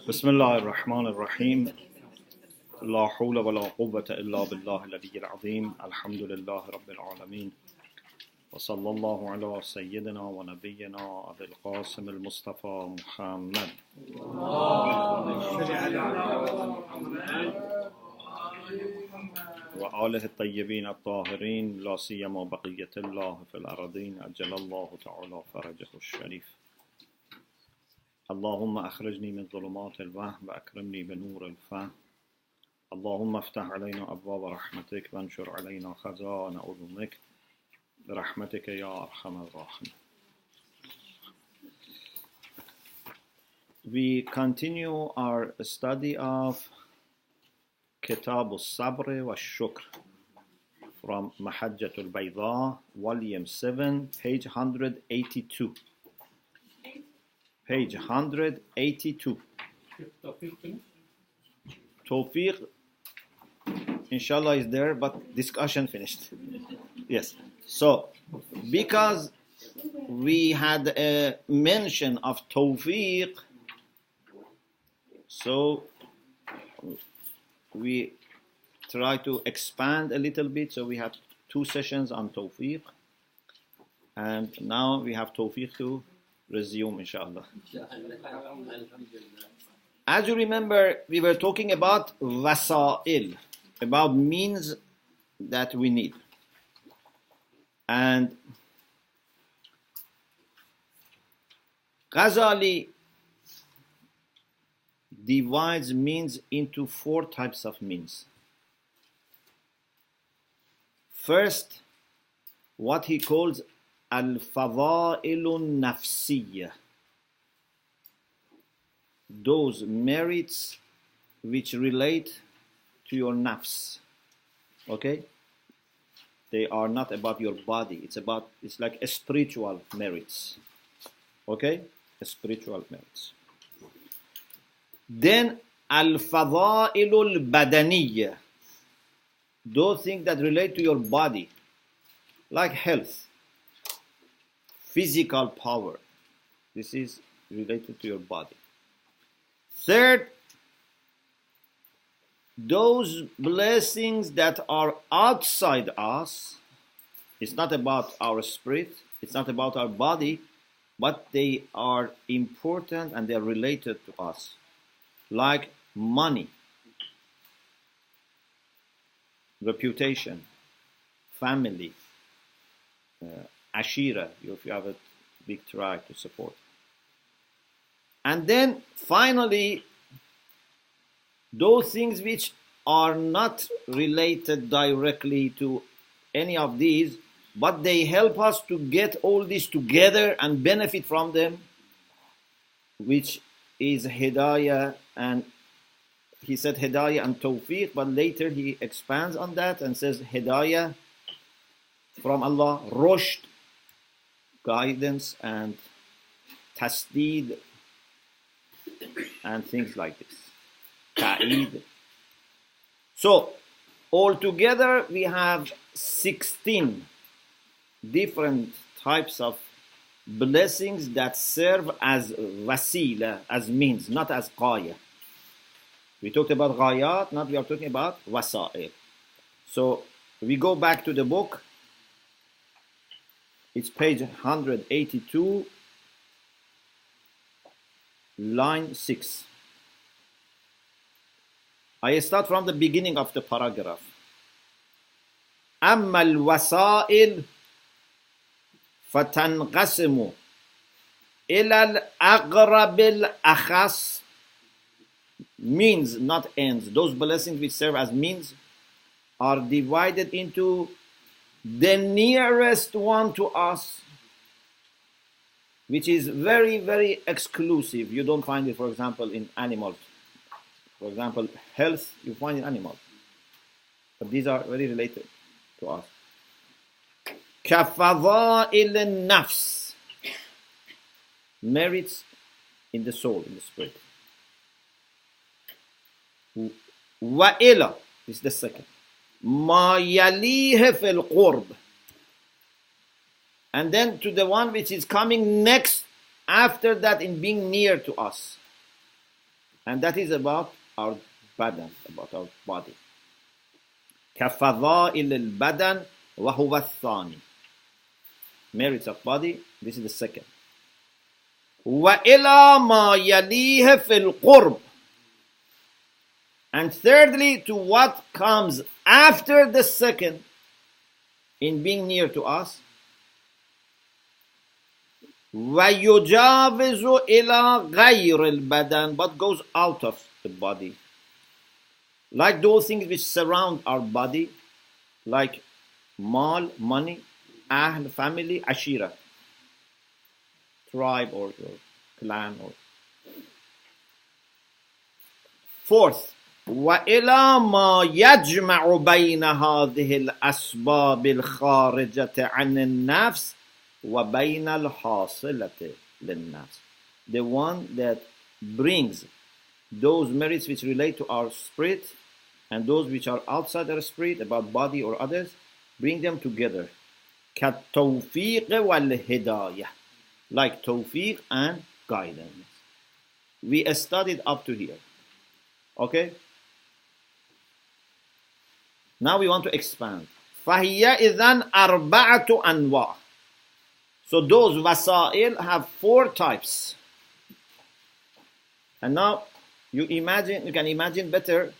بسم الله الرحمن الرحيم لا حول ولا قوة إلا بالله العلي العظيم الحمد لله رب العالمين وصلى الله على سيدنا ونبينا أبي القاسم المصطفى محمد وآله الطيبين الطاهرين لا سيما بقية الله في الأرضين أجل الله تعالى فرجه الشريف اللهم أخرجني من ظلمات الوهم وأكرمني بنور الفهم اللهم افتح علينا أبواب رحمتك وانشر علينا خزائن علومك برحمتك يا أرحم الراحمين. We continue our study of Kitab al-Sabr wa Shukr from Mahajjatul Bayda, volume 7, page 182. Page 182. Tawfiq, inshallah, is there, but discussion finished. Yes. So, because we had a mention of Tawfiq, so we try to expand a little bit. So we have 2 sessions on Tawfiq, and now we have Tawfiq to resume, inshallah. As you remember, we were talking about wasa'il, about means that we need. And Ghazali divides means into 4 types of means. First, what he calls al-fadā'ilu nafsiyya, those merits which relate to your nafs. Okay? They are not about your body. It's like a spiritual merits. Okay? A spiritual merits. Then al-fadā'ilu al-badaniyya, those things that relate to your body, like health, physical power. This is related to your body. Third, those blessings that are outside us. It's not about our spirit, it's not about our body, but they are important and they are related to us. Like money, reputation, family, ashira, if you have a big tribe to support. And then finally, those things which are not related directly to any of these, but they help us to get all this together and benefit from them, which is hidayah. And he said hidayah and tawfiq, but later he expands on that and says hidayah from Allah, rushd, guidance, and tasdeed, and things like this. Ta'id. So, altogether we have 16 different types of blessings that serve as wasila, as means, not as qaya. We talked about ghayat, now we are talking about wasa'il. So, we go back to the book. It's page 182, line 6. I start from the beginning of the paragraph. أما الوسائل فتنقسم إلى الأقرب الأخص, means, not ends. Those blessings which serve as means are divided into the nearest one to us, which is very, very exclusive. You don't find it, for example, in animals. For example, health, you find in animals. But these are very related to us. كَفَضَائِلِ النَّفْسِ, merits in the soul, in the spirit. وَإِلَى, this is the second. مَا يَلِيهِ فِي الْقُرْبِ, and then to the one which is coming next after that in being near to us. And that is about our badan, about our body. كفضائل البدن وهو الثاني. Merits of body, this is the second. وإلى ما يليه في القرب. And thirdly, to what comes after the second in being near to us. وَيُجَاوِزُ إِلَى غَيْرِ الْبَدَنِ, but goes out of the body. Like those things which surround our body, like mal, money, ahl, family, ashira, tribe or clan. Or fourth, وَإِلَى مَا يَجْمَعُ بَيْنَ هَذِهِ الْأَسْبَابِ الْخَارِجَةِ عَنِ النَّفْسِ وَبَيْنَ الْحَاصِلَةِ لِلنَّفْسِ. The one that brings those merits which relate to our spirit and those which are outside our spirit, about body or others, bring them together. كَالتَّوْفِيقِ وَالْهِدَايَةِ, like tawfiq and guidance. We studied up to here. Okay? Now we want to expand. فَهِيَ إِذَنْ أَرْبَعَةُ أَنْوَاء. So those wasa'il have 4 types. And now you can imagine better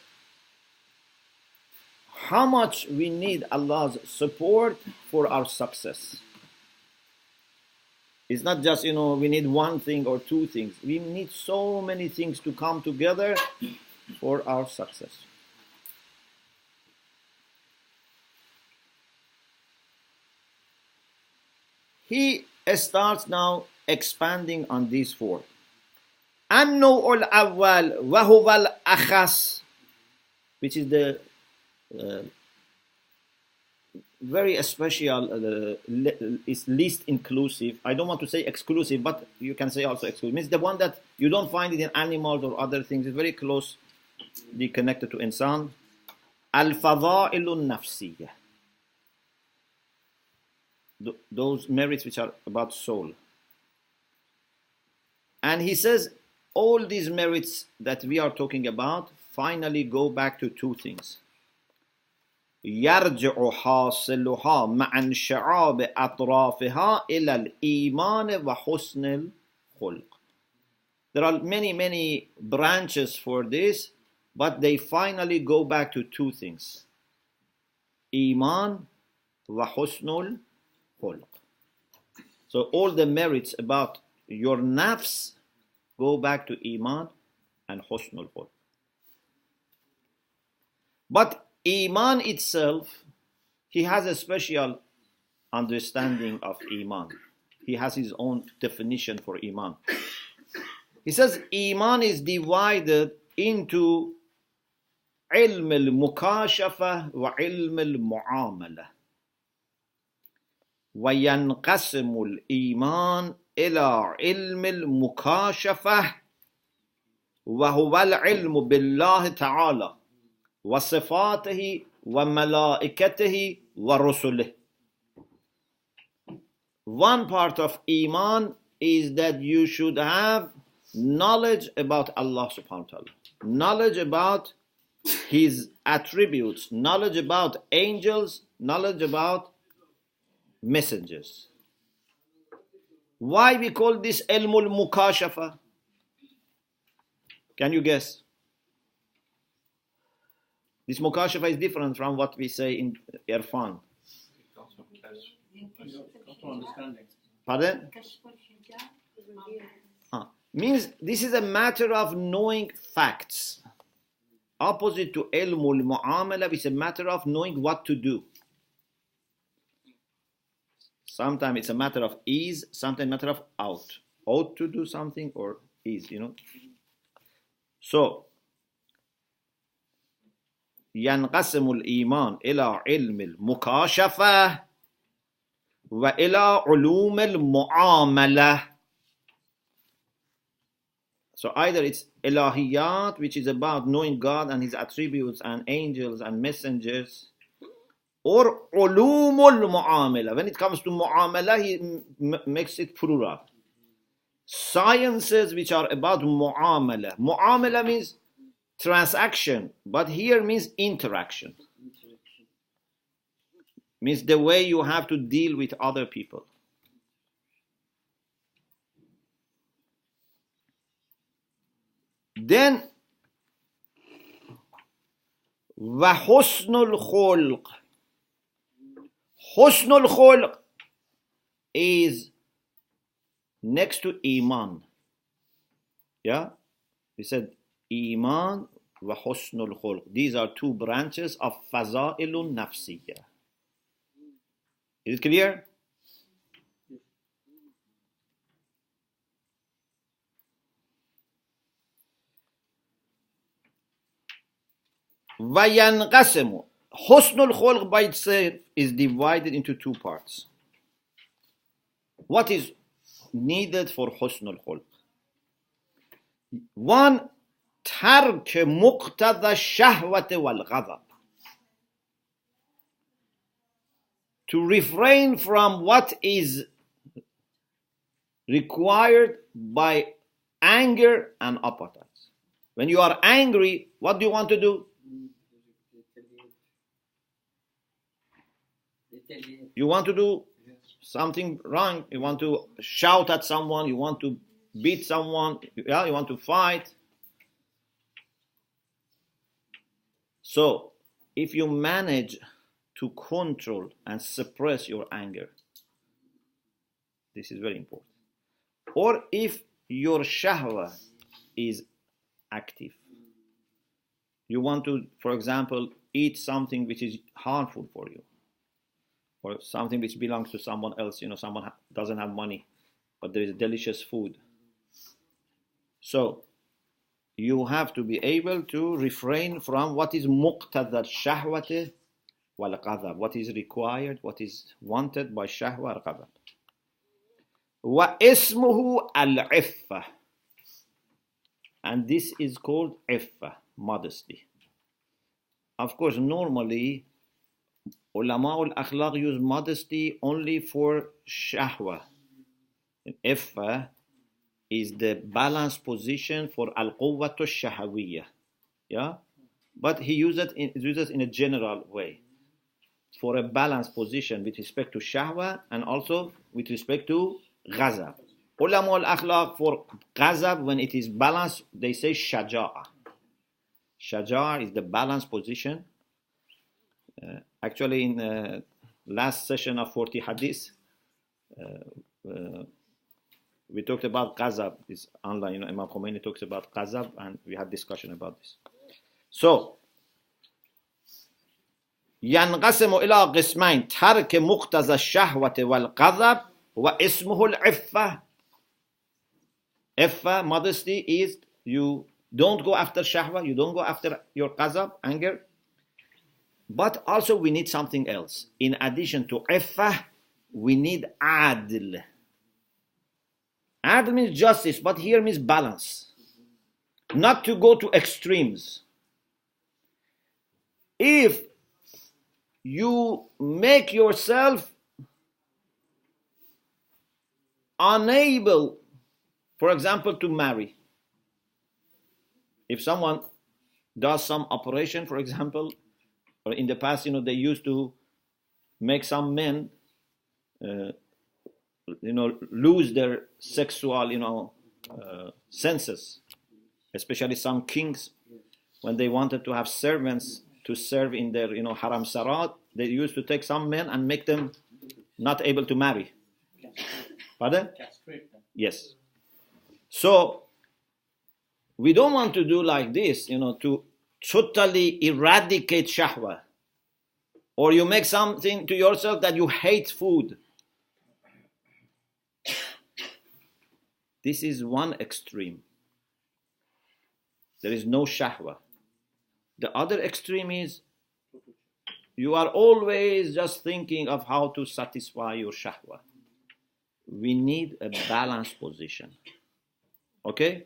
how much we need Allah's support for our success. It's not just, we need one thing or 2 things. We need so many things to come together for our success. He starts now expanding on these 4. النوع الأول وهو الأخص, which is the very special, is least inclusive. I don't want to say exclusive, but you can say also exclusive. It means the one that you don't find it in animals or other things. It's very closely connected to insan. الفضائل النفسية. Those merits which are about soul. And he says all these merits that we are talking about finally go back to 2 things. يرجع حاصلها مع انشعاب أطرافها إلى الإيمان وحسن الخلق. There are many branches for this, but they finally go back to 2 things. Īmān وحسن الخلق. So all the merits about your nafs go back to Īmān and Ḥusn al-Khulq. But Īmān itself, he has a special understanding of Īmān. He has his own definition for Īmān. He says Īmān is divided into ʿIlm al-Mukāshafah wa ʿIlm al-Muʿāmalah. وينقسم الإيمان إلى علم المكاشفة وهو العلم بالله تعالى وصفاته وملائكته ورسله. One part of Īmān is that you should have knowledge about Allah subhanahu wa ta'ala, knowledge about His attributes, knowledge about angels, knowledge about messengers. Why we call this ilm al-Mukāshafah? Can you guess? This Mukāshafah is different from what we say in Irfan. Pardon? Means this is a matter of knowing facts. Opposite to ilm al-Muʿāmalah, it's a matter of knowing what to do. Sometimes it's a matter of ease, sometimes a matter of ought to do something or ease, So, ينقسم الإيمان إلى علم المكاشفة وإلى علوم المعاملة. So either it's ilahiyat, which is about knowing God and His attributes and angels and messengers, or ulumul mu'amala. When it comes to mu'amala, he makes it plural. sciences which are about mu'amalah. Mu'amalah means transaction, but here means interaction. Means the way you have to deal with other people. Then وحسن الخلق. Husn al-Khulq is next to Īmān. Yeah? We said Īmān wa Husn al-Khulq. These are two branches of Fazāilun Nafsiyya. Is it clear? وَيَنْقَسِمُ. Husn al-Khulq by itself is divided into two parts. What is needed for Husn al-Khulq? One, ترك مقتضى الشهوة والغضب. To refrain from what is required by anger and appetites. When you are angry, what do you want to do? You want to do something wrong. You want to shout at someone. You want to beat someone. Yeah, you want to fight. So, if you manage to control and suppress your anger, this is very important. Or if your shahwa is active, you want to, for example, eat something which is harmful for you, or something which belongs to someone else. Someone doesn't have money, but there is delicious food. So, you have to be able to refrain from what is muqtada shahwati wal ghadab, what is required, what is wanted by shahwa al ghadab. Wa ismuhu al-Iffah. And this is called Iffah, modesty. Of course, normally, ulama al-Akhlaq use modesty only for shahwa. Iffah is the balanced position for al-Quwwatu shahawiyya. Yeah? But he uses it in a general way, for a balanced position with respect to shahwa and also with respect to ghazab. Ulama al-Akhlaq for ghazab, when it is balanced, they say shaja'a. Shaja'a is the balanced position. Actually, in last session of 40 hadith, we talked about ghazab. It's online. Imam Khomeini talks about ghazab, and we had discussion about this. So, ينقسم إلى قسمين ترك مقتضى الشهوة والغضب واسمه العفة. Iffah, modesty, is you don't go after shahwa, you don't go after your ghazab, anger. But also we need something else. In addition to iffah, we need ʿAdl. ʿAdl means justice, but here means balance. Not to go to extremes. If you make yourself unable, for example, to marry. If someone does some operation, for example, or in the past, they used to make some men, lose their sexual, senses. Especially some kings, when they wanted to have servants to serve in their, haram sarat, they used to take some men and make them not able to marry. Pardon? Yes. So, we don't want to do like this, to totally eradicate shahwa. Or you make something to yourself that you hate food. This is one extreme. There is no shahwa. The other extreme is you are always just thinking of how to satisfy your shahwa. We need a balanced position. Okay?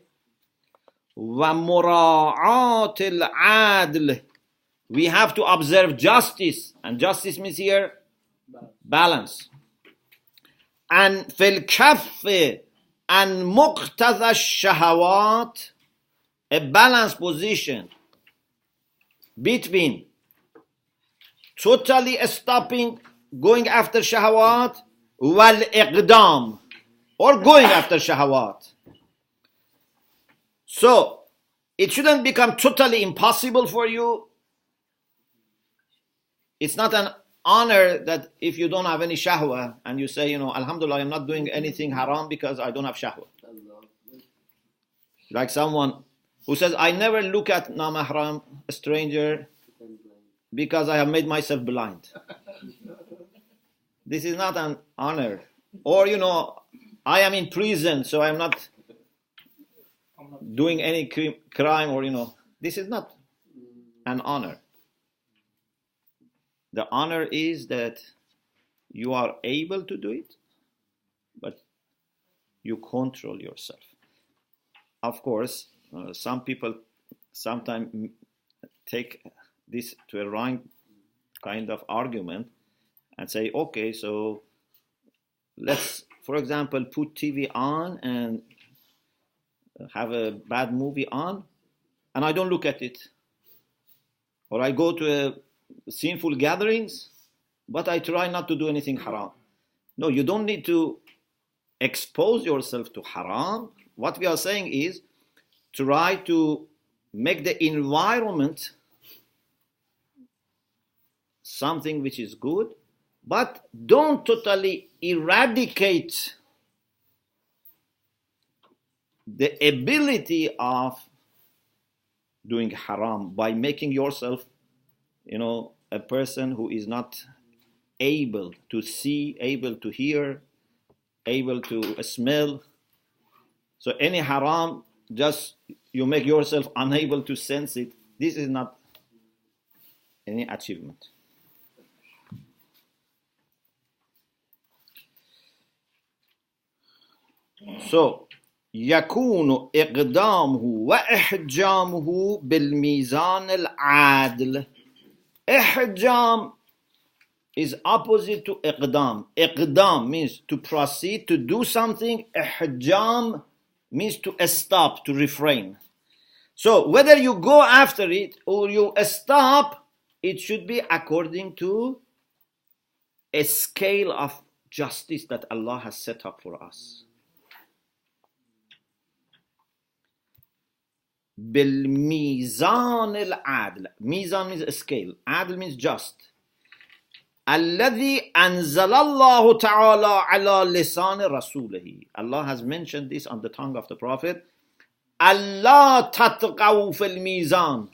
وَمُرَاعَاةِ الْعَدْلِ. We have to observe justice. And justice means here balance. And فِي الْكَفِّ and muqtada shahawat, a balanced position between totally stopping going after shahawat wal iqdam, or going after shahawat. So it shouldn't become totally impossible for you. It's not an honor that if you don't have any shahwa and you say, alhamdulillah, I'm not doing anything haram because I don't have shahwa. Like someone who says, I never look at na-mahram, a stranger, because I have made myself blind. This is not an honor. Or, I am in prison, so I'm not doing any crime, or, this is not an honor. The honor is that you are able to do it, but you control yourself. Of course, some people sometimes take this to a wrong kind of argument and say, okay, so let's, for example, put TV on and have a bad movie on, and I don't look at it. Or I go to sinful gatherings, but I try not to do anything haram. No, you don't need to expose yourself to haram. What we are saying is try to make the environment something which is good, but don't totally eradicate the ability of doing haram by making yourself, a person who is not able to see, able to hear, able to smell. So any haram, just you make yourself unable to sense it. This is not any achievement. So, يكون إقدامه وإحجامه بالميزان العادل. إحجام is opposite to إقدام. إقدام means to proceed, to do something. إحجام means to stop, to refrain. So whether you go after it or you stop, it should be according to a scale of justice that Allah has set up for us. بالميزان العادل. Mizan means a scale. Adl means just. الذي أنزل الله تعالى على لسان رسوله. Allah has mentioned this on the tongue of the Prophet. ألا تطغوا في الميزان.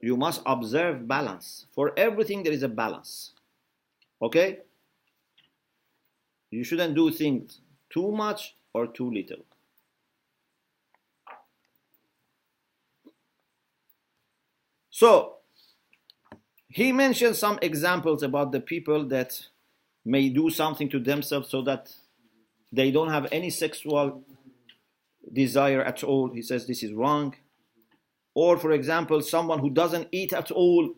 You must observe balance. For everything there is a balance. Okay? You shouldn't do things too much or too little. So, he mentioned some examples about the people that may do something to themselves so that they don't have any sexual desire at all. He says this is wrong. Or, for example, someone who doesn't eat at all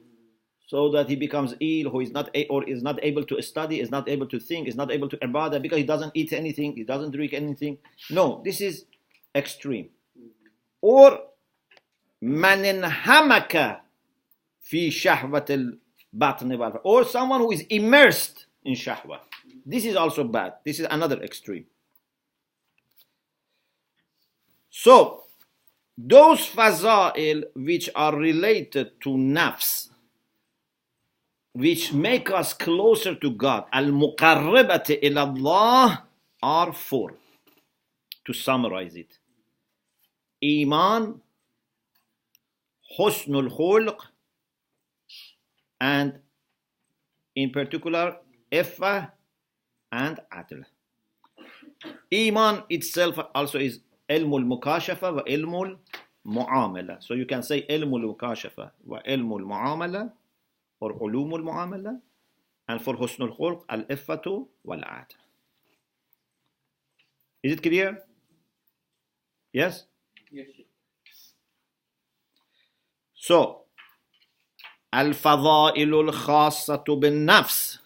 so that he becomes ill, who is not able to study, is not able to think, is not able to ibadah because he doesn't eat anything, he doesn't drink anything. No, this is extreme. Or من انهمك في شهوة البطن والفرج, or someone who is immersed in shahwa. This is also bad. This is another extreme. So, those faza'il which are related to nafs, which make us closer to God, al-muqarribati ila Allah, are four. To summarize it: Īmān, Ḥusn al-Khulq, and in particular ʿIffah and ʿAdl. Īmān itself also is al-Mukāshafah wa al-Muʿāmalah. So you can say al-Mukāshafah wa al-Muʿāmalah, or al-Muʿāmalah, and for Ḥusn al-Khulq, al-Iffatu wal-ʿadl. Is it clear? Yes? Yes. So, al-fadā'ilu al-khāssatu bin-nafs,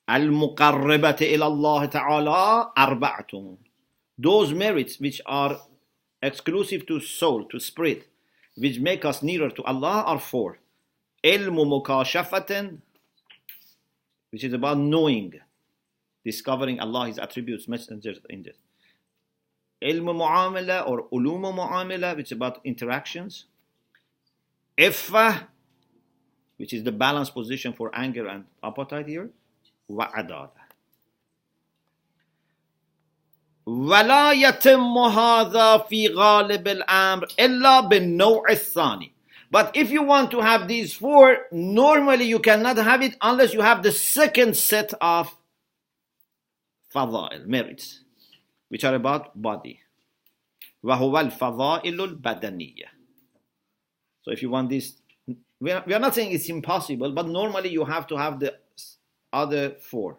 al-Muqarribati ila Allah ta'ala arba'atun. Those merits which are exclusive to soul, to spirit, which make us nearer to Allah are four. al-Mukāshafah, which is about knowing, discovering Allah, His attributes, messengers, angels. al-Muʿāmalah or al-Muʿāmalah, which is about interactions. Ḥiffah, which is the balanced position for anger and appetite here. ʿAdl. ولا يتم هذا في غالب الأمر إلا بالنوع الثاني. But if you want to have these four, normally you cannot have it unless you have the second set of fadail, merits, which are about body. وهو الفضائل البدنية. So if you want this, we are not saying it's impossible, but normally you have to have the other four.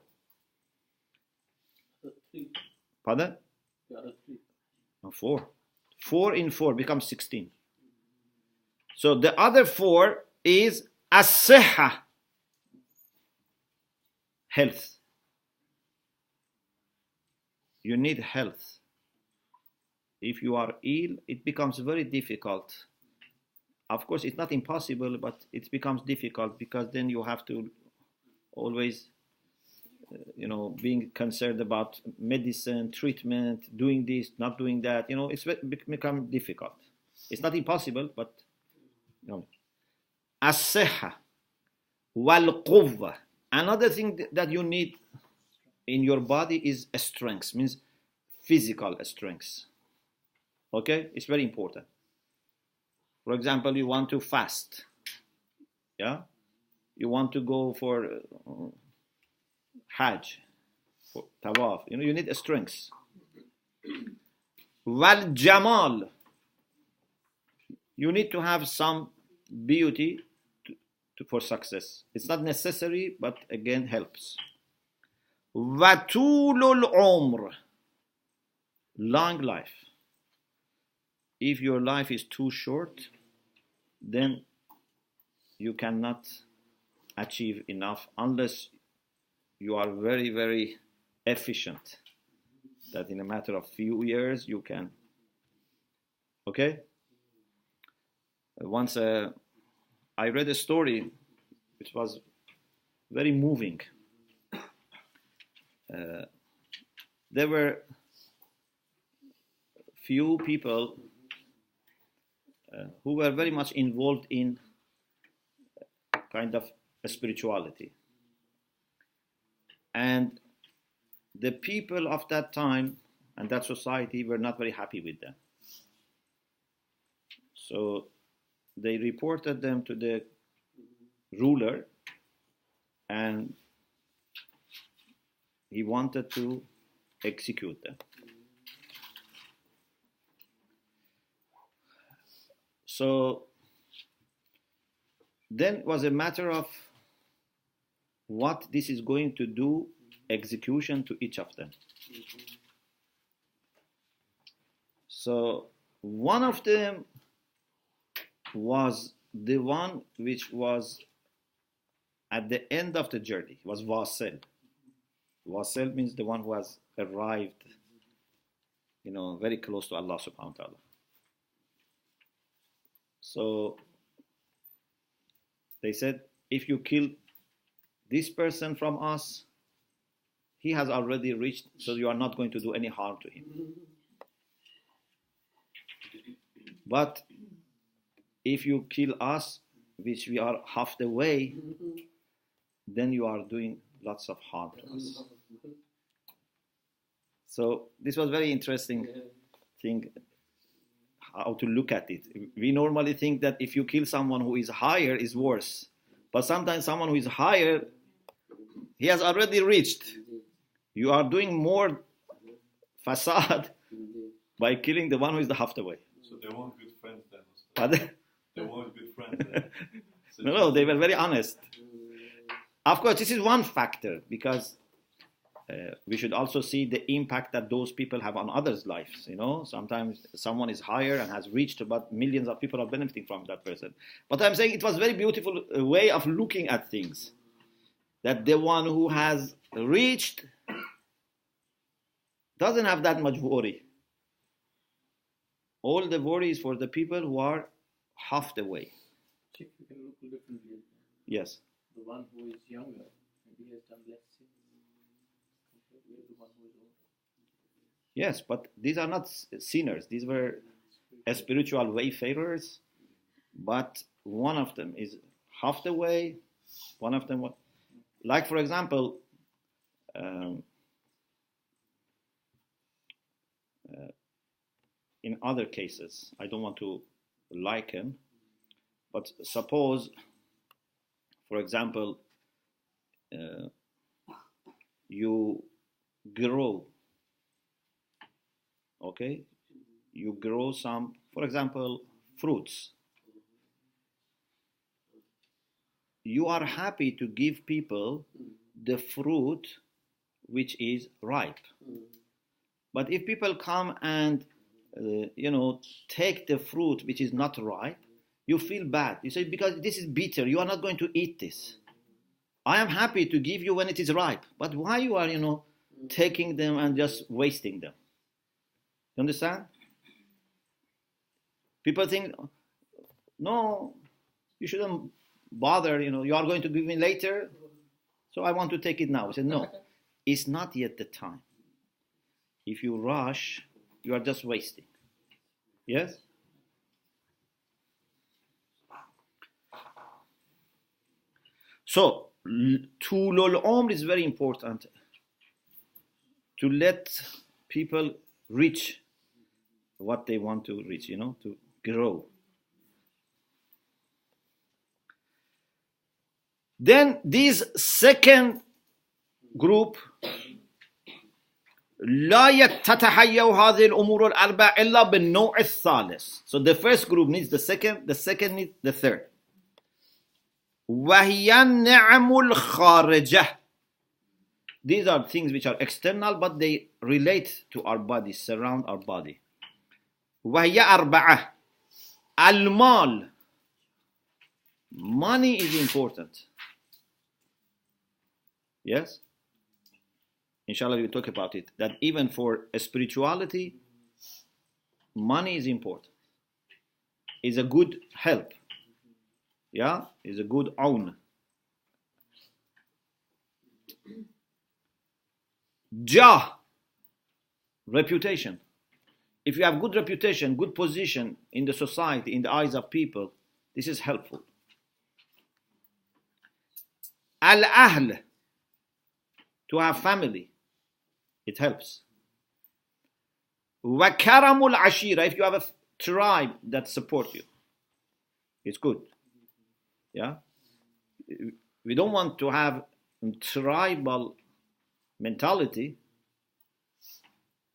Pardon? No, four. 4 in 4 becomes 16. So the other 4 is as-sihha, health. You need health. If you are ill, it becomes very difficult. Of course, it's not impossible, but it becomes difficult because then you have to always being concerned about medicine, treatment, doing this, not doing that. It's become difficult. It's not impossible, but as-sihha wal-quwwa. Another thing that you need in your body is a strength, means physical strength. Okay, it's very important. For example, you want to fast. Yeah, you want to go for Hajj, for tawaf. You need a strength. Wal jamal. You need to have some beauty for success. It's not necessary, but again helps. Watulul umr. Long life. If your life is too short, then you cannot achieve enough unless you are very, very efficient, that in a matter of few years you can. Okay? Once I read a story which was very moving. There were few people who were very much involved in kind of spirituality. And the people of that time and that society were not very happy with them. So they reported them to the ruler, and he wanted to execute them. So then it was a matter of what this is going to do, execution to each of them. So one of them was the one which was at the end of the journey. It was Wasil. Wasil means the one who has arrived, very close to Allah subhanahu wa ta'ala. So they said, if you kill this person from us, he has already reached, so you are not going to do any harm to him. But if you kill us, which we are half the way, then you are doing lots of harm to us. So this was very interesting thing, how to look at it. We normally think that if you kill someone who is higher is worse. But sometimes someone who is higher, he has already reached. You are doing more facade by killing the one who is the half the way. So they weren't good friends then? Pardon? They weren't good friends then? No, they were very honest. Of course, this is one factor, because we should also see the impact that those people have on others' lives. Sometimes someone is higher and has reached, but millions of people are benefiting from that person. But I'm saying it was a very beautiful way of looking at things. that the one who has reached doesn't have that much worry. All the worry is for the people who are half the way. Check, you can look differently. Yes. The one who is younger, maybe has done less sins compared with the one who is older. Yes, but these are not sinners. These were spiritual wayfarers, but one of them is half the way, one of them, like for example, in other cases, I don't want to liken, but suppose, for example, you grow, okay? You grow some, for example, fruits. You are happy to give people the fruit which is ripe. But if people come and take the fruit which is not ripe, you feel bad. You say, because this is bitter, you are not going to eat this. I am happy to give you when it is ripe, but why you are, taking them and just wasting them? You understand? People think, no, you shouldn't bother, you are going to give me later, so I want to take it now. I said, no, it's not yet the time. If you rush, you are just wasting. Yes? So, tulul umr is very important. To let people reach what they want to reach, to grow. Then this second group, لا يتتحيو هذه الأمور الأربع إلا بالنوع الثالث. So the first group needs the second needs the third. وهي النعم الخارجة. These are things which are external, but they relate to our body, surround our body. وهي أربعة. المال. Money is important. Yes? Inshallah, we'll talk about it. That even for spirituality, money is important. Is a good help. Yeah? Is a good own. Jah. Reputation. If you have good reputation, good position in the society, in the eyes of people, this is helpful. Al-Ahl. To have family. It helps. وَكَرَمُ الْعَشِيرَةِ. If you have a tribe that support you, it's good. Yeah? We don't want to have tribal mentality,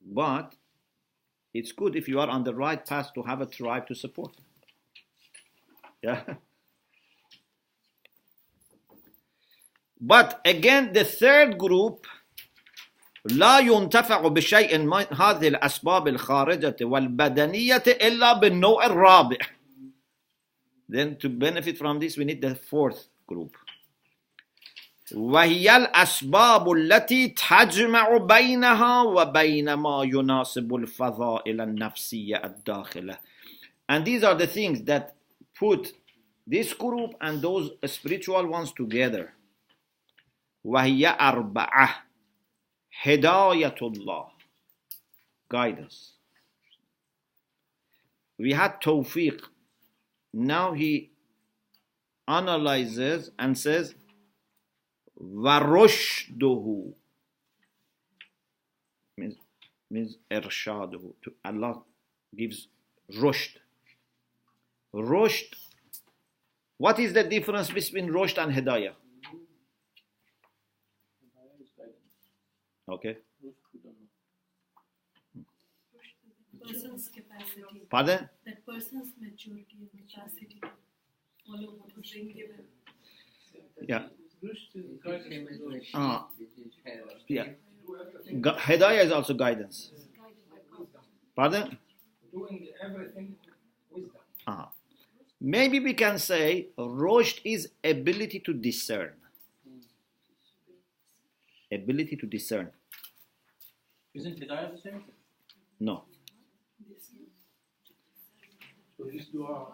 but it's good if you are on the right path to have a tribe to support you. Yeah? But again, the third group, لا ينتفع بشيء من هذه الأسباب الخارجة والبدنية إلا بالنوع الرابع. Then to benefit from this, we need the fourth group. وهي الأسباب التي تجمع بينها وبين ما يناسب الفضائل النفسية الداخلة. And these are the things that put this group and those spiritual ones together. وهي أربعة. هداية الله. Guidance. We had tawfiq. Now he analyzes and says, وَرُشْدُهُ means إرشاده. Allah gives rushd. Rushd. What is the difference between rushd and hidayah? Okay. Person's capacity. Pardon? That person's maturity and capacity to follow what was being given. Yeah. Yeah. Hidayah is also guidance. Pardon? Doing everything wisdom. Maybe we can say rushd is ability to discern. ability to discern. Isn't hidayah the same thing? No. So this dua,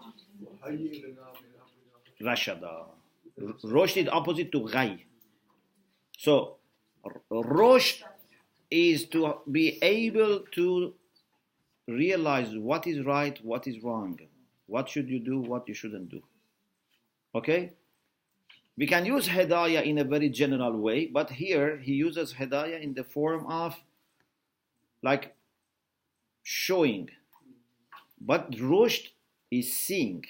وَهَيِّئْ لَنَا مِنْ أَمْرِنَا Rashada. Rushd is opposite to ghayy. So, rushd is to be able to realize what is right, what is wrong, what should you do, what you shouldn't do. Okay? We can use hidayah in a very general way, but here he uses hidayah in the form of like showing. But rushd is seeing.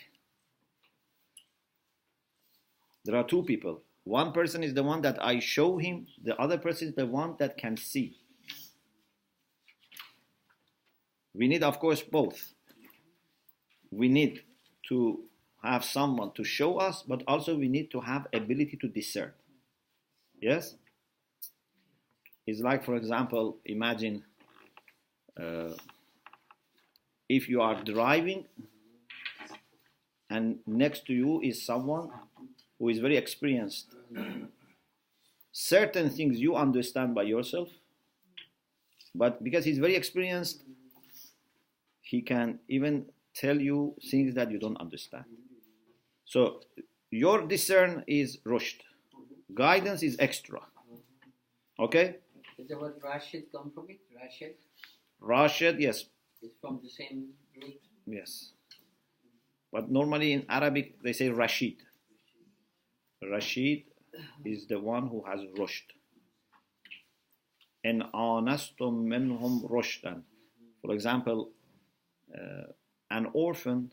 There are two people. One person is the one that I show him, the other person is the one that can see. We need, of course, both. We need to have someone to show us, but also we need to have ability to discern. Yes? It's like, for example, imagine if you are driving and next to you is someone who is very experienced. Certain things you understand by yourself, but because he's very experienced, he can even tell you things that you don't understand. So your discern is rushd. Guidance is extra. Okay? Does the word Rashid come from it? Rashid? Rashid, yes. It's from the same root. Yes. But normally in Arabic they say Rashid. Rashid is the one who has rushd. And anastum minhum rushdan. For example, an orphan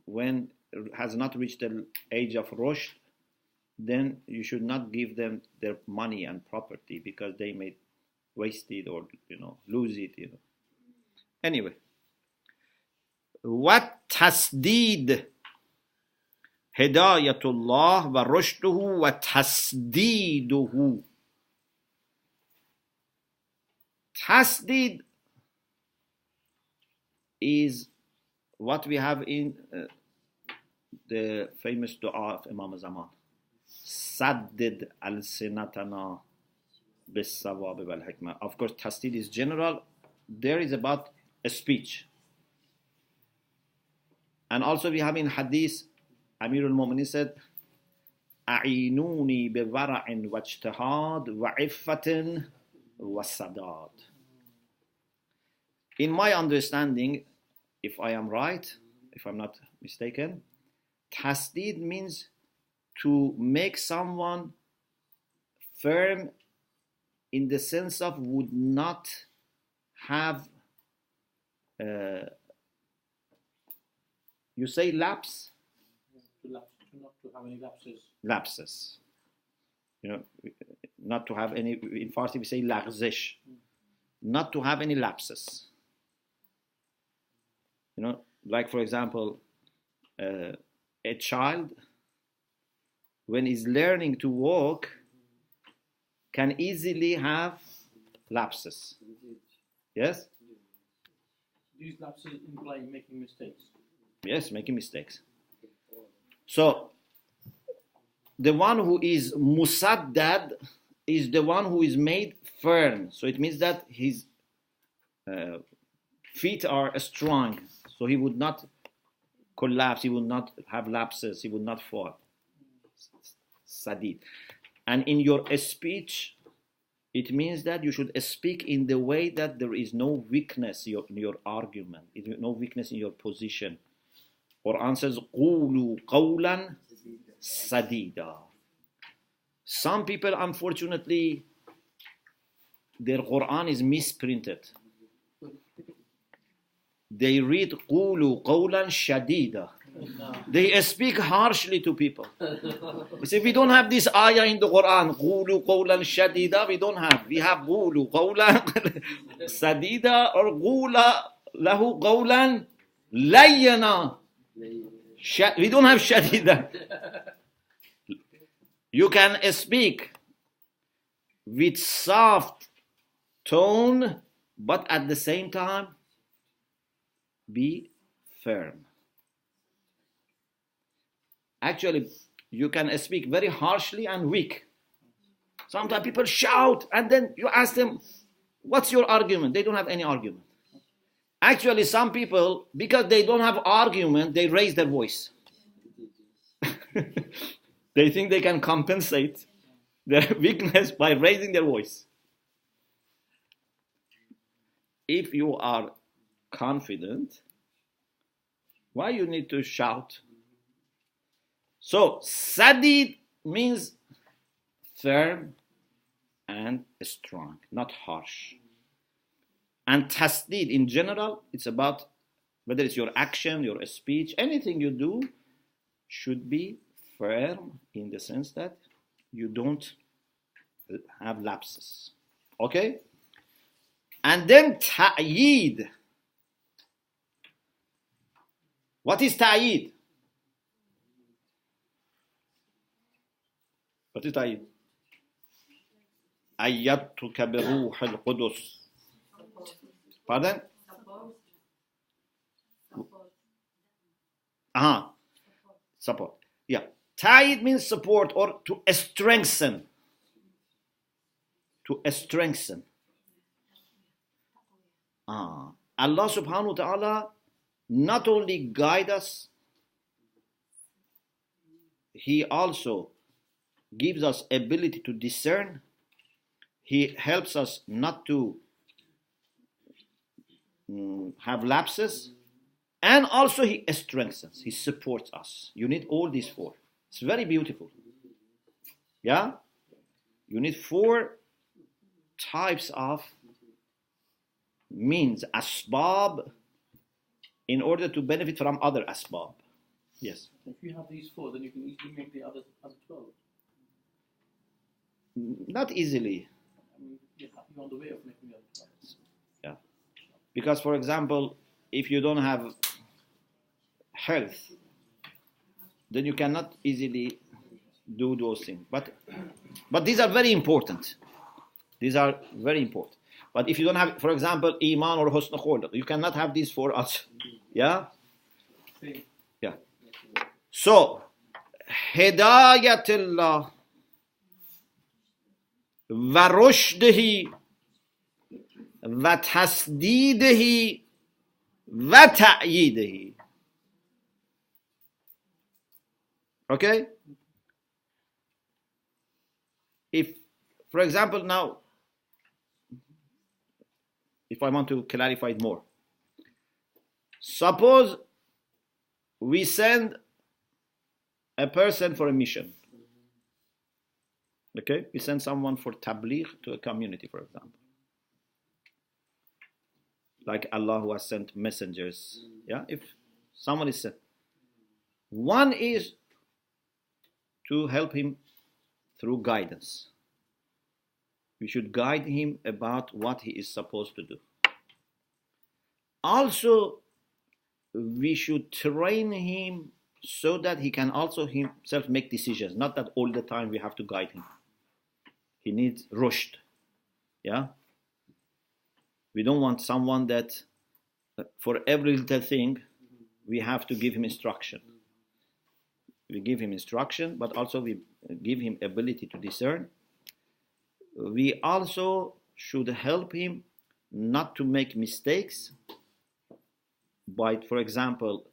when has not reached the age of rushd, then you should not give them their money and property because they may waste it or lose it. Anyway, what tasdeed hidayatullah wa rushduhu wa tasdeeduhu. Tasdeed is what we have in the famous dua of Imam Zaman. Saddid al-sinatana bis-sawab wal-hikmah. Of course, tasdeed is general. There is about a speech. And also we have in hadith, Amirul Mu'minin said, A'inuni bi-wara'in wa-ijtihad wa-'iffatin wa-sadad. In my understanding, if I am right, if I'm not mistaken, tasdeed means to make someone firm in the sense of would not have, you say lapse? Not to have any lapses. Lapses. Not to have any, in Farsi we say lagzish. Not to have any lapses. Like for example, a child, when he's learning to walk, can easily have lapses. Yes? These lapses imply making mistakes. Yes, making mistakes. So, the one who is musaddad is the one who is made firm. So it means that his feet are strong. So he would not collapse, he would not have lapses, he would not fall. Sadid. And in your speech, it means that you should speak in the way that there is no weakness in your argument, no weakness in your position. Quran says, قُولُوا قَوْلًا سَدِيدًا. Some people, unfortunately, their Quran is misprinted. They read قُولُوا قَوْلًا شَدِيدًا. They speak harshly to people. You see, we don't have this ayah in the Quran, قُولُوا قَوْلًا شَدِيدًا. We don't have. We have قُولُوا قَوْلًا سَدِيدًا or قُولَ لَهُ قَوْلًا لَيَّنًا. We don't have shadida. You can speak with soft tone, but at the same time, be firm. Actually, You can speak very harshly and weak. Sometimes people shout and then you ask them, what's your argument? They don't have any argument. Actually, some people, because they don't have argument, they raise their voice. They think they can compensate their weakness by raising their voice. If you are confident, why you need to shout? So, sadid means firm and strong, not harsh. And tasdeed in general, it's about whether it's your action, your speech, anything you do should be firm in the sense that you don't have lapses. Okay? And then ta'yid. What is ta'yid? What is ta'yid? أيدتك بروح القدس. Pardon? Support. Yeah. Ta'yid means support or to strengthen. To strengthen. Allah subhanahu wa ta'ala not only guide us, He also gives us ability to discern. He helps us not to have lapses, and also He strengthens, He supports us. You need all these four. It's very beautiful. Yeah? You need four types of means, asbab, in order to benefit from other asbab. Yes? If you have these four, then you can easily make the other 12. Not easily. I mean, you're on the way of making the other 12. Yeah. Because, for example, if you don't have health, then you cannot easily do those things. But these are very important. These are very important. But if you don't have, for example, Īmān or Ḥusn al-Khulq, you cannot have these for us. Yeah? Yeah. So, Hidayatullah wa rushdihi wa tasdeedihi wa ta'yidihi. Okay? If, for example, now, if I want to clarify it more, suppose we send a person for a mission. Okay? We send someone for tabligh to a community, for example. Like Allah who has sent messengers. Yeah? If someone is sent. One is to help him through guidance. We should guide him about what he is supposed to do. Also, we should train him so that he can also himself make decisions. Not that all the time we have to guide him. He needs rushd. Yeah? We don't want someone that for every little thing we have to give him instruction. We give him instruction, but also we give him ability to discern. We also should help him not to make mistakes by, for example,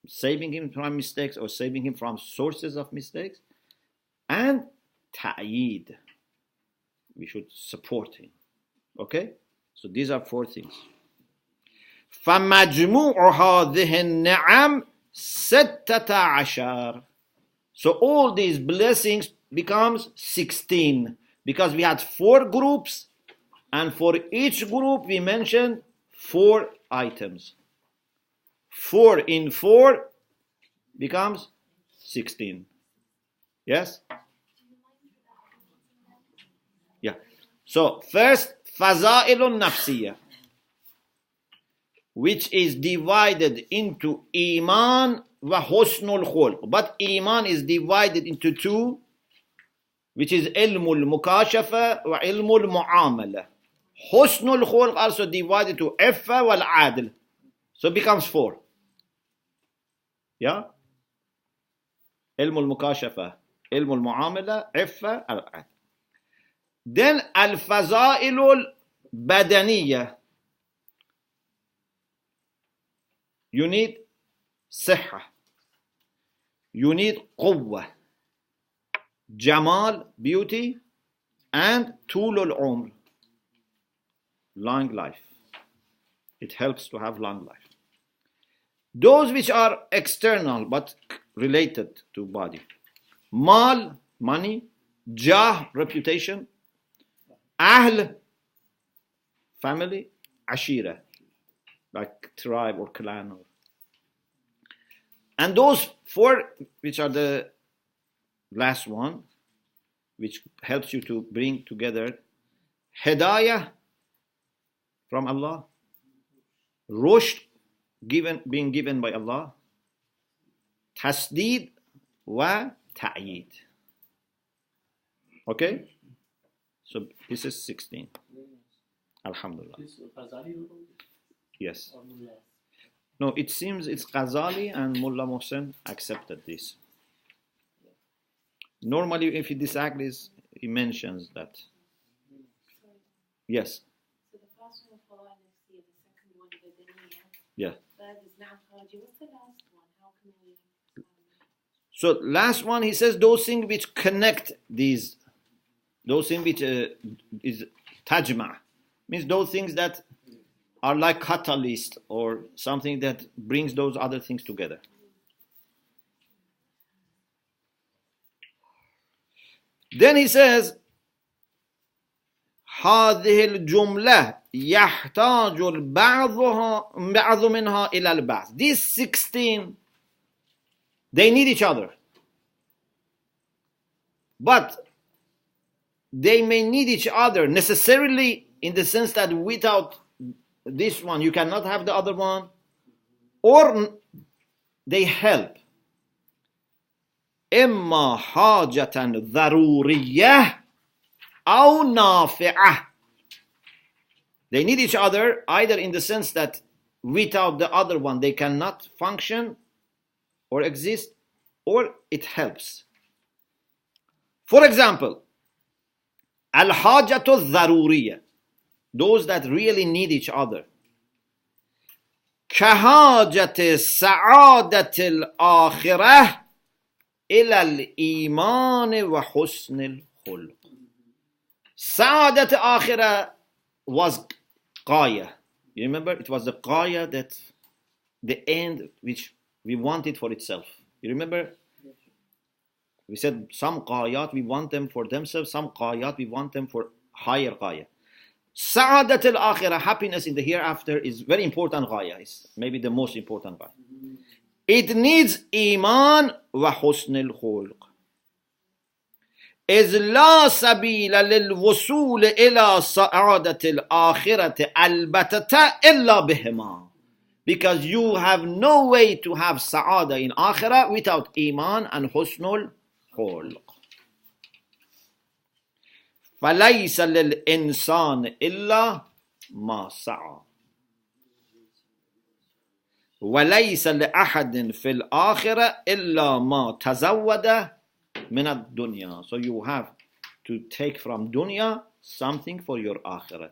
saving him from mistakes or saving him from sources of mistakes. And ta'yid. We should support him. Okay? So these are four things. فَمَجْمُوعُ هَذِهِ النِّعَمِ 16. So all these blessings becomes 16. Because we had 4 groups, and for each group we mentioned 4 items. 4 in 4 becomes 16. Yes? Yeah. So first, Fazāilun Nafsiyya, which is divided into Īmān wa Ḥusn al-Khulq. But Īmān is divided into 2, which is al-Mukāshafah wa al-Muʿāmalah. Ḥusn al-Khulq also divided to ʿIffah wa ʿAdl. So it becomes 4. Yeah? علم al-Mukāshafah, علم al-Muʿāmalah, ዒffah, al-ʿAdl. Then al-Fazā'il al-Badaniyah. You need صحة. You need قوة, Jamal, beauty, and طول العمر, long life. It helps to have long life. Those which are external but related to body. Mal, money. Jah, reputation. Ahl, family. Ashira, like tribe or clan. And those four, which are the last one, which helps you to bring together Hidayah from Allah, Rushd, being given by Allah, Tasdeed wa Ta'yid. Okay? So this is 16. Alhamdulillah. This Ghazali wrote it, Yes. or Mullah? No, it seems it's Ghazali and Mullah Mohsen accepted this. Normally, if he disagrees, he mentions that. Yes. So the first one for honesty, the second one the Daniya, Yeah. third is Na'am Khaji. What's the last one? How can we So last one, he says those things which connect these, those things which is tajma, means those things that are like catalyst or something that brings those other things together. Then he says, هذه الجملة يحتاج بعض منها إلى البعض. These 16, they need each other. But they may need each other necessarily in the sense that without this one you cannot have the other one, or they help. إما حاجة ضرورية أو نافعة. They need each other either in the sense that without the other one they cannot function or exist, or it helps. For example, al-hajatu al-dharuriyya, those that really need each other. كحاجة سعادة الآخرة إلى الإيمان وحسن الخلق. سعادة الآخرة was qaya. You remember? It was the qaya, that the end which we want it for itself. You remember? We said some qayat we want them for themselves, some qayat we want them for higher qaya. Sa'adat al-akhirah, happiness in the hereafter, is very important qaya. It's maybe the most important qaya. It needs Īmān wa Ḥusn al-Khulq. إذ لا سبيل للوصول إلى سعادة الآخرة البتة إلا بهما. Because you have no way to have sa'ada in akhirah without Īmān and Ḥusn al-Khulq. فليس للإنسان إلا ما سعى وليس لأحد في الآخرة إلا ما تزود من الدنيا. So you have to take from dunya something for your akhirah.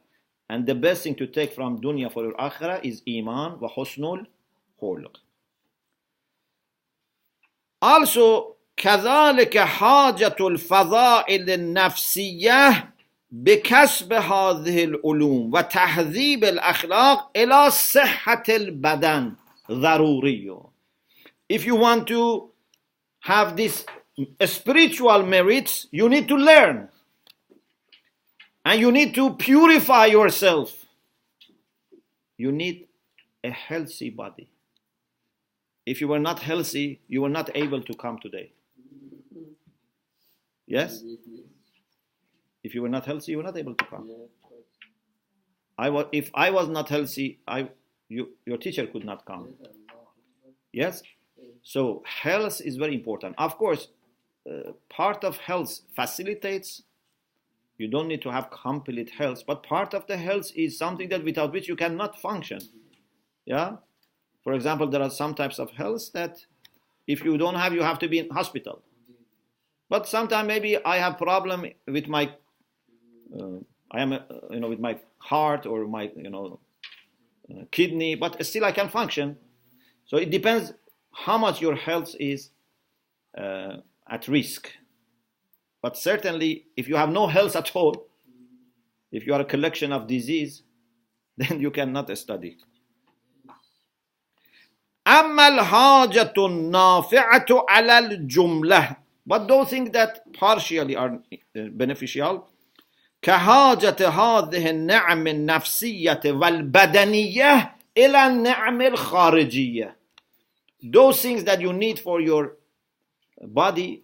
And the best thing to take from dunya for your akhirah is Īmān wa Ḥusn al-Khulq. Also, كذلك حاجة الفضائل النفسية بكسب هذه العلوم وتهذيب الأخلاق إلى صحة البدن ضروري. If you want to have this spiritual merits, you need to learn. And you need to purify yourself. You need a healthy body. If you were not healthy, you were not able to come today. Yes? If you were not healthy, you were not able to come. If I was not healthy, your teacher could not come. Yes? So health is very important. Of course, part of health facilitates. You don't need to have complete health, but part of the health is something that without which you cannot function. Yeah? For example, there are some types of health that If you don't have, you have to be in hospital. But sometimes maybe I have problem with my, with my heart or my, kidney, but still I can function. So it depends how much your health is at risk. But certainly, if you have no health at all, if you are a collection of disease, then you cannot study. أما الحاجة النافعة على الجملة, but those things that partially are beneficial, كحاجة هذه النعم النفسية والبدنية إلى النعم الخارجية. Those things that you need for your body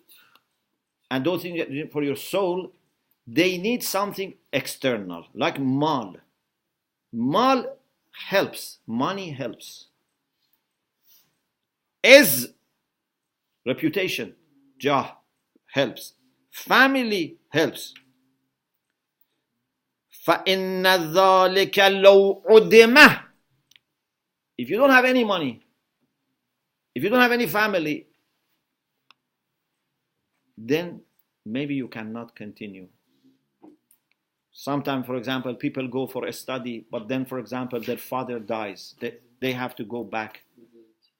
and those things that you need for your soul, they need something external, like mal. Mal helps, money helps. Is reputation, jah, helps. Family helps. فَإِنَّ ذَلِكَ لَوْ عُدِمَ. If you don't have any money, if you don't have any family, then maybe you cannot continue. Sometimes, for example, people go for a study, but then, for example, their father dies. They have to go back.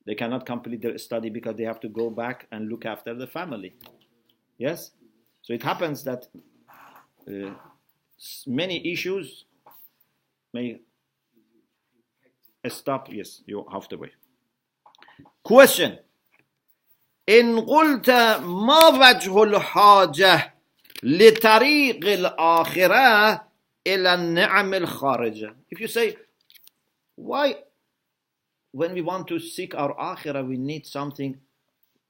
They cannot complete their study because they have to go back and look after the family. Yes? So it happens that many issues may stop. Yes, you have to wait. Question. إن قلت ما وجه الحاجة لطريق الآخرة إلى النعم الخارجة. If you say, why when we want to seek our akhirah we need something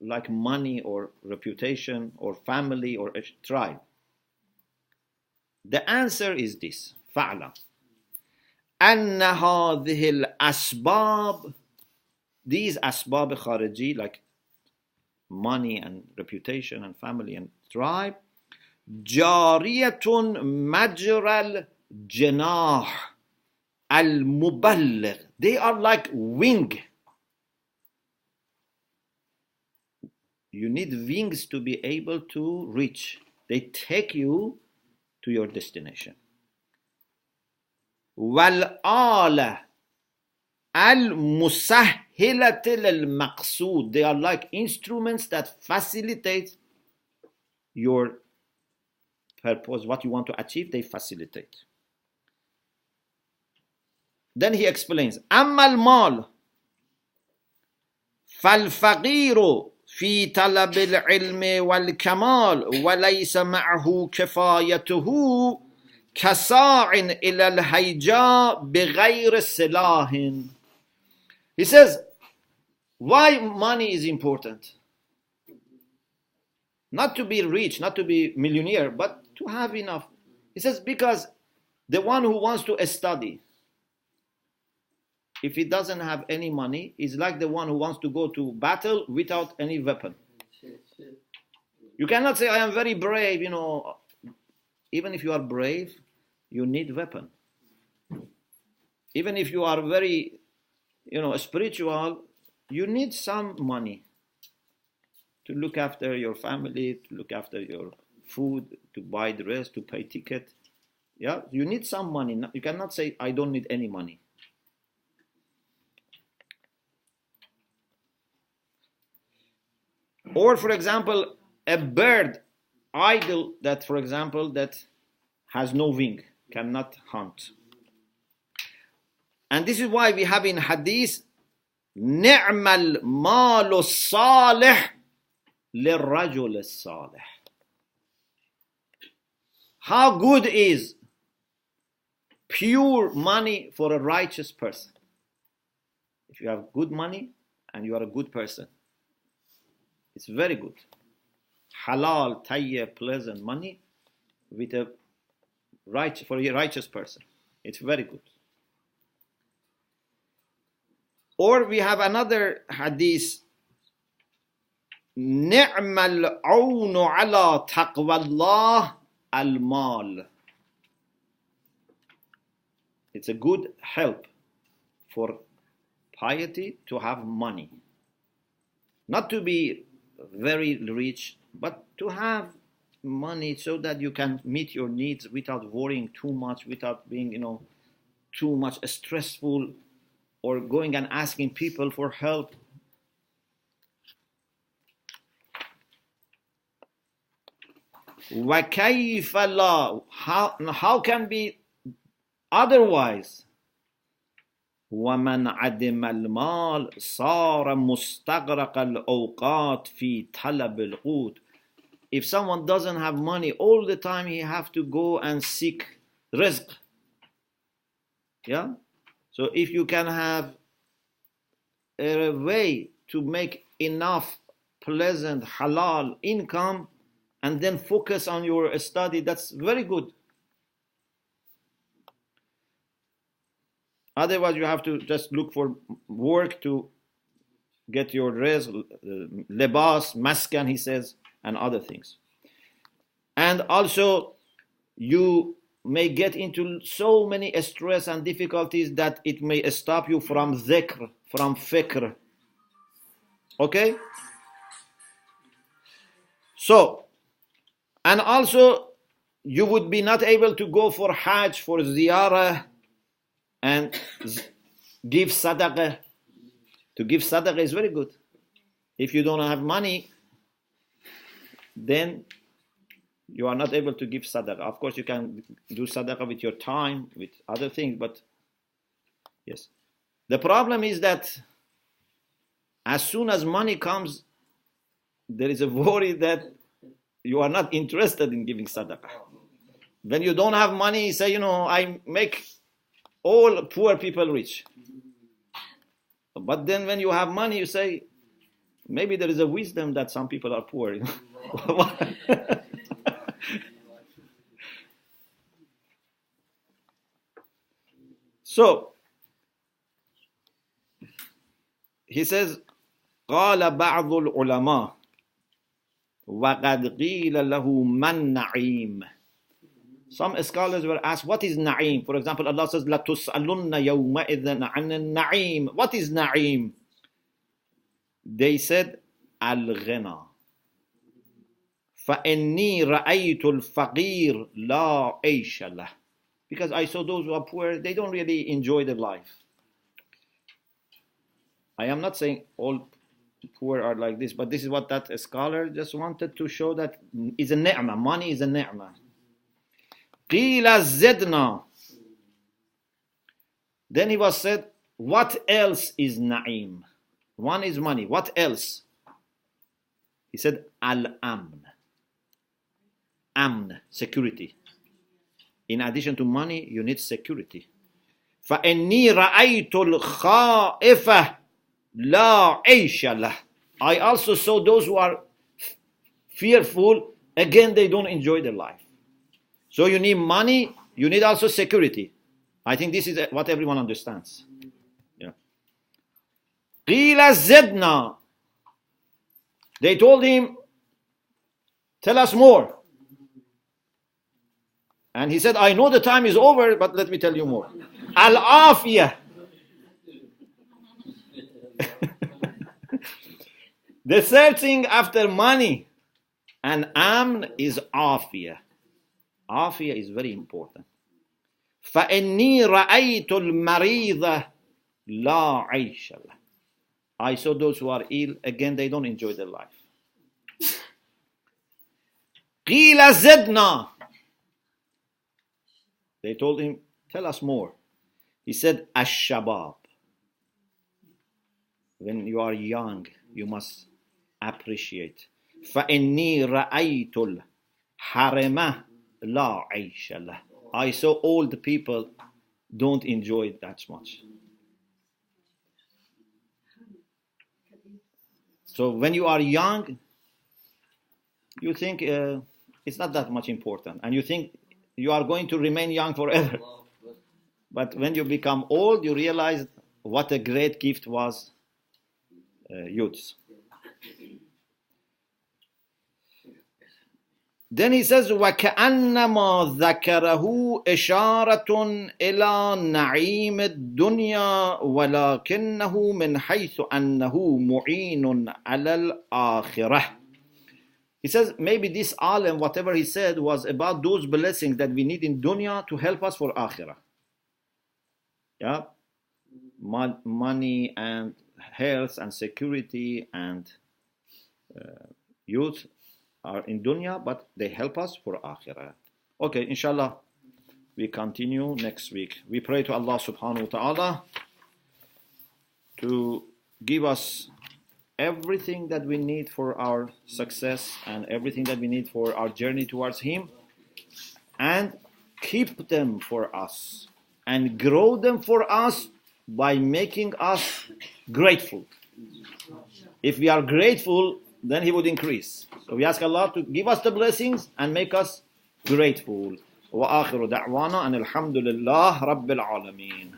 like money or reputation or family or a tribe? The answer is this. فعلا أن هذه الأسباب, these أسباب خارجي like money and reputation and family and tribe, جارية مجرى الجناح al-Muballigh. They are like wing. You need wings to be able to reach. They take you to your destination. Wal-ala al-musahhilat al-maqsood. They are like instruments that facilitate your purpose, what you want to achieve, they facilitate. Then he explains, أما المال فالفقير في طلب العلم والكمال وليس معه كفايته كساع إلى الهيجاء بغير سلاح. He says, why money is important? Not to be rich, not to be millionaire, but to have enough. He says, because the one who wants to study, if he doesn't have any money, is like the one who wants to go to battle without any weapon. You cannot say, I am very brave, Even if you are brave, you need weapon. Even if you are very, spiritual, you need some money to look after your family, to look after your food, to buy dress, to pay ticket. Yeah, you need some money. You cannot say, I don't need any money. Or, for example, a bird, idle, that, for example, that has no wing, cannot hunt. And this is why we have in hadith, نِعْمَ الْمَالُ الصَّالِحِ لِلرَّجُلِ الصَّالِحِ. How good is pure money for a righteous person? If you have good money and you are a good person, it's very good. Halal, tayyib, pleasant money with a for a righteous person. It's very good. Or we have another hadith. نِعْمَ الْعَوْنُ عَلَى تَقْوَى اللَّهِ الْمَالِ. It's a good help for piety to have money. Not to be very rich, but to have money so that you can meet your needs without worrying too much, without being, too much stressful or going and asking people for help. وَكَيْفَ لَا, how can be otherwise? وَمَنْ عَدِمَ الْمَالِ صَارَ مُسْتَغْرَقَ الْأَوْقَاتِ فِي طَلَبِ الْقُوتِ. If someone doesn't have money, all the time he have to go and seek rizq. Yeah? So if you can have a way to make enough pleasant halal income and then focus on your study, that's very good. Otherwise, you have to just look for work to get your rizq, libas, maskan, he says, and other things. And also, you may get into so many stress and difficulties that it may stop you from dhikr, from fikr. Okay? So, and also, you would be not able to go for hajj, for ziyarah, and give sadaqah. To give sadaqah is very good. If you don't have money, then you are not able to give sadaqah. Of course, you can do sadaqah with your time, with other things, but yes. The problem is that as soon as money comes, there is a worry that you are not interested in giving sadaqah. When you don't have money, you say, I make all poor people rich. But then when you have money, you say, maybe there is a wisdom that some people are poor. So, he says, قال بعض العلماء وقد قيل له من نعيم. Some scholars were asked, what is na'im? For example, Allah says, لَتُسْأَلُنَّ يَوْمَئِذٍ عَنِ النَّعِيمِ. What is na'im? They said, al-ghina. فَإِنِّي رَأَيْتُ الْفَقِيرِ لَا عَيْشَ لَهُ. Because I saw those who are poor, they don't really enjoy their life. I am not saying all poor are like this, but this is what that scholar just wanted to show, that is a ni'mah. Money is a ni'mah. قِيلَ زِدْنَا. Then he was said, what else is na'im? One is money. What else? He said, al-amn. Amn, security. In addition to money, you need security. فَإِنِّي رَأَيْتُ الْخَائِفَةِ لَا عَيْشَ لَهُ. I also saw those who are fearful, again, they don't enjoy their life. So you need money, you need also security. I think this is what everyone understands. Yeah. قِيلَ زِدْنَا. They told him, tell us more. And he said, I know the time is over, but let me tell you more. Al-afiyah. The searching after money and amn is afiyah. Afiyah is very important. فَإِنِّي رَأَيْتُ الْمَرِيضَ لَا عَيْشَ لَهُ. I saw those who are ill, again, they don't enjoy their life. قِيلَ زِدْنَا. They told him, tell us more. He said, ash-shabab. When you are young, you must appreciate. فَإِنِّي رَأَيْتُ الْحَرَمَ لَا عَيْشَ لَهُ. I saw old people don't enjoy it that much. So when you are young, you think it's not that much important. And you think you are going to remain young forever. But when you become old, you realize what a great gift was youth. Then he says, وَكَأَنَّمَا ذَكَرَهُ إِشَارَةٌ إِلَى نَعِيمِ الدُّنْيَا وَلَكِنَّهُ مِنْ حَيْثُ أَنَّهُ مُعِينٌ عَلَى الْآخِرَةِ. He says, maybe this alim, whatever he said, was about those blessings that we need in dunya to help us for akhirah. Yeah? Money and health and security and youth are in dunya, but they help us for akhirah. Okay, inshallah, we continue next week. We pray to Allah subhanahu wa ta'ala to give us everything that we need for our success and everything that we need for our journey towards Him, and keep them for us and grow them for us by making us grateful. If we are grateful, then He would increase. So we ask Allah to give us the blessings and make us grateful. وآخر دعوانا أن الحمد لله رب العالمين.